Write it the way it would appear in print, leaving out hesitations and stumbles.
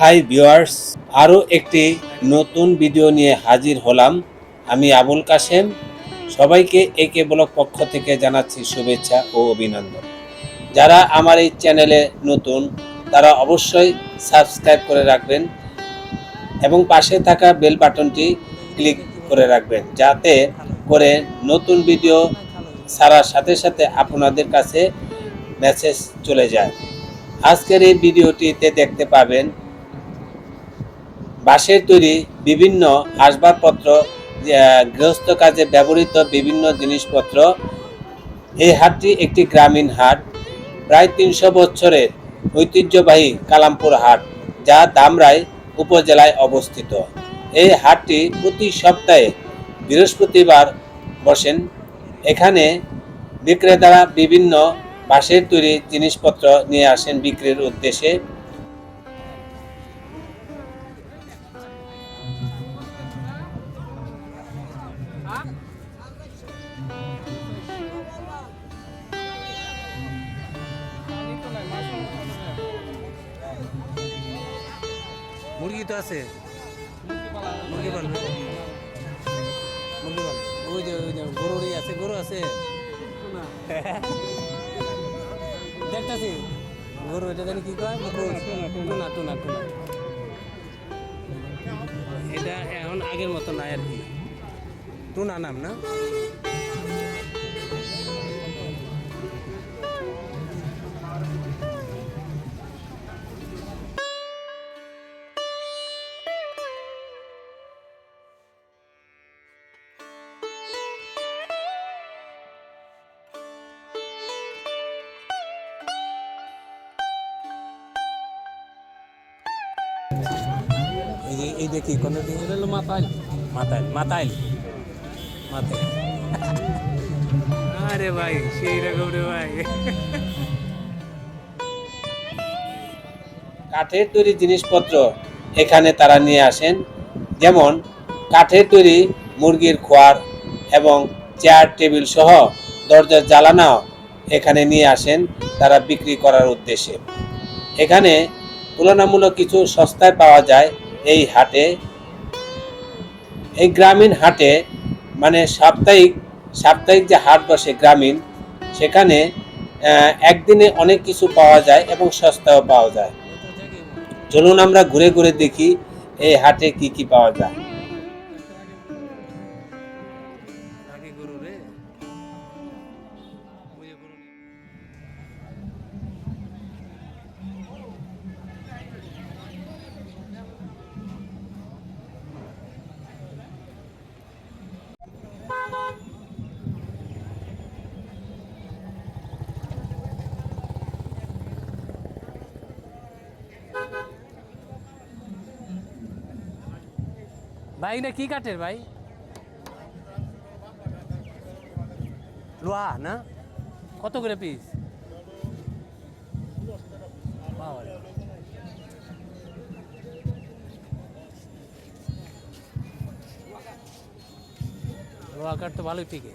Hi viewers, আরও একটি নতুন ভিডিও নিয়ে হাজির হলাম। আমি আবুল কাশেম। সবাইকে একে ব্লগ পক্ষ থেকে জানাচ্ছি শুভেচ্ছা ও অভিনন্দন। যারা আমার এই চ্যানেলে নতুন তারা অবশ্যই সাবস্ক্রাইব করে রাখবেন এবং পাশে থাকা বেল বাটনটি ক্লিক করে রাখবেন, যাতে করে নতুন ভিডিও ছাড়ার সাথে সাথে আপনাদের কাছে মেসেজ চলে যায়। আজকের এই ভিডিওটিতে দেখতে পাবেন বাঁশের তৈরি বিভিন্ন আসবাবপত্র, গৃহস্থ কাজে ব্যবহৃত বিভিন্ন জিনিসপত্র। এই হাটটি একটি গ্রামীণ হাট, প্রায় ৩০০ বছরের ঐতিহ্যবাহী কালামপুর হাট, যা ধামরাই উপজেলায় অবস্থিত। এই হাটটি প্রতি সপ্তাহে বৃহস্পতিবার বসেন। এখানে বিক্রেতারা বিভিন্ন বাঁশের তৈরি জিনিসপত্র নিয়ে আসেন বিক্রির উদ্দেশ্যে। মুরগি তো আছে, মুরগি পালবে, মুরগি পালবে। ওই যে গরুরই আছে, গরু আছে দেখতেছি। গরু এটা জানি কি কয়, টুনা টুনা টুনা। এটা এখন আগের মতো নাই আর কি, টুনা নাম না। এই দেখি কোন মাতাইল মাতাইল মাতাইল মাতাইল। আরে ভাই সেই রকম রে ভাই। কাঠের তৈরি জিনিসপত্র এখানে তারা নিয়ে আসেন, যেমন কাঠের তৈরি মুরগির খোয়ার এবং চেয়ার টেবিল সহ দরজার জ্বালানাও এখানে নিয়ে আসেন তারা বিক্রি করার উদ্দেশ্যে। এখানে তুলনামূলক কিছু সস্তায় পাওয়া যায় এই হাটে। এই গ্রামীণ হাটে মানে সাপ্তাহিক সাপ্তাহিক যে হাট বসে গ্রামীণ, সেখানে একদিনে অনেক কিছু পাওয়া যায় এবং সস্তায়ও পাওয়া যায়। চলুন আমরা ঘুরে ঘুরে দেখি এই হাটে কি কি পাওয়া যায়। ভাই না কি কাঠের ভাই? লোহা না? কত করে পিস? লোহা কাঠ তো ভালোই টিকে।